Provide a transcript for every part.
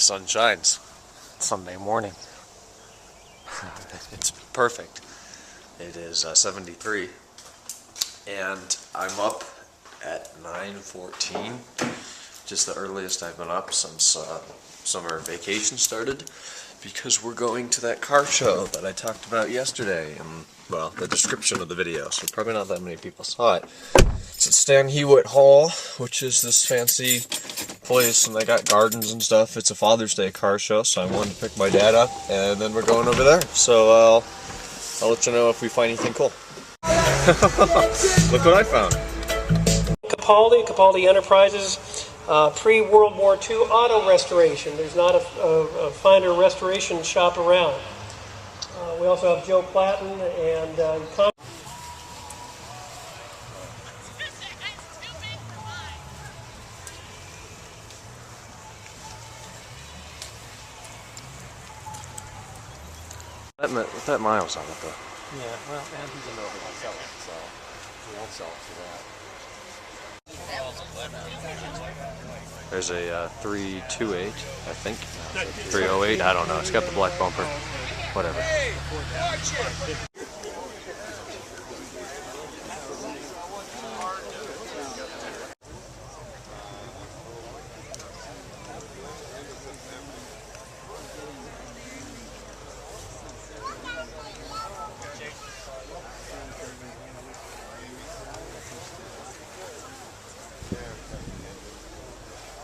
sun shines. Sunday morning. It's perfect. It is 73 and I'm up at 9:14, just the earliest I've been up since summer vacation started, because we're going to that car show that I talked about yesterday and, well, the description of the video, so probably not that many people saw it. It's at Stan Hewitt Hall, which is this fancy place, and they got gardens and stuff. It's a Father's Day car show, so I wanted to pick my dad up, and then we're going over there. So I'll let you know if we find anything cool. Look what I found. Capaldi Enterprises, pre-World War II auto restoration. There's not a finer restoration shop around. We also have Joe Platten and That miles on it though. Yeah, well, and he's a nobody seller, so he won't sell for that. There's a 328, I think. 308, I don't know. It's got the black bumper. Whatever.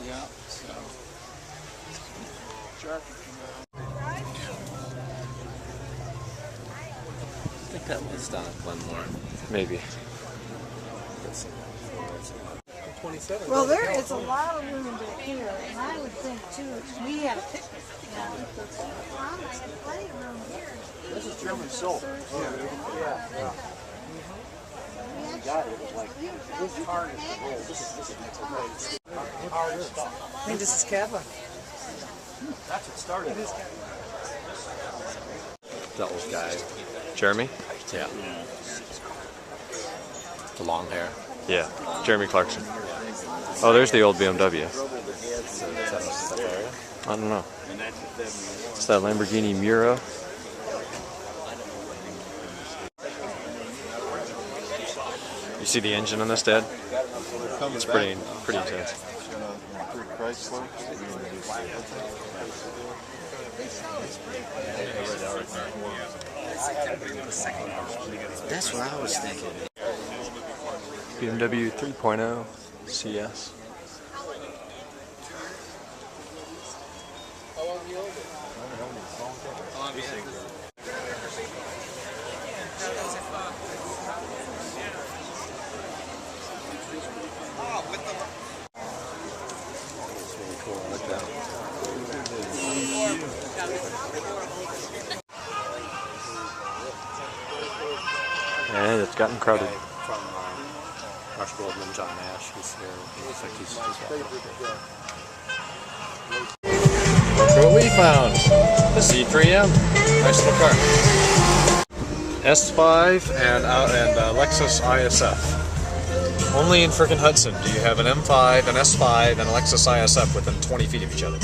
Yeah, so I think that was done one more. Maybe. Well, there is a lot of room back here, and I would think too, we had a picnic. Yeah. I had plenty of room here. This is German soap. Yeah. You got it. Like this hard is the roll. This is hard stuff. I think this is Kevin. That's what started it. That old guy. Jeremy? Yeah. The long hair. Yeah. Jeremy Clarkson. Oh, there's the old BMW. I don't know. It's that Lamborghini Mura. You see the engine on this, Dad? It's pretty intense. That's what I was thinking. BMW 3.0 CS. And it's gotten crowded. Rush Goldman, John Nash, he's here. He looks like he's Look what we found. The C3M. Nice little car. S5 and Lexus ISF. Only in frickin' Hudson do you have an M5, an S5, and a Lexus ISF within 20 feet of each other.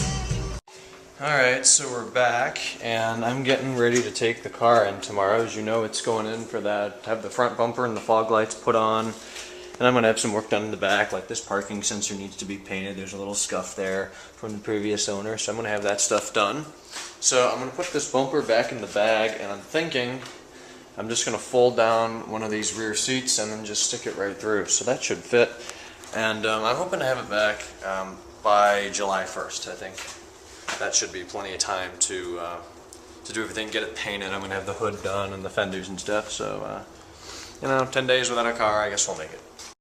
Alright, so we're back, and I'm getting ready to take the car in tomorrow. As you know, it's going in for that, to have the front bumper and the fog lights put on. And I'm going to have some work done in the back, like this parking sensor needs to be painted. There's a little scuff there from the previous owner, so I'm going to have that stuff done. So I'm going to put this bumper back in the bag, and I'm thinking I'm just going to fold down one of these rear seats and then just stick it right through. So that should fit. And I'm hoping to have it back by July 1st, I think. That should be plenty of time to do everything, get it painted. I'm going to have the hood done and the fenders and stuff, so, you know, 10 days without a car, I guess we'll make it.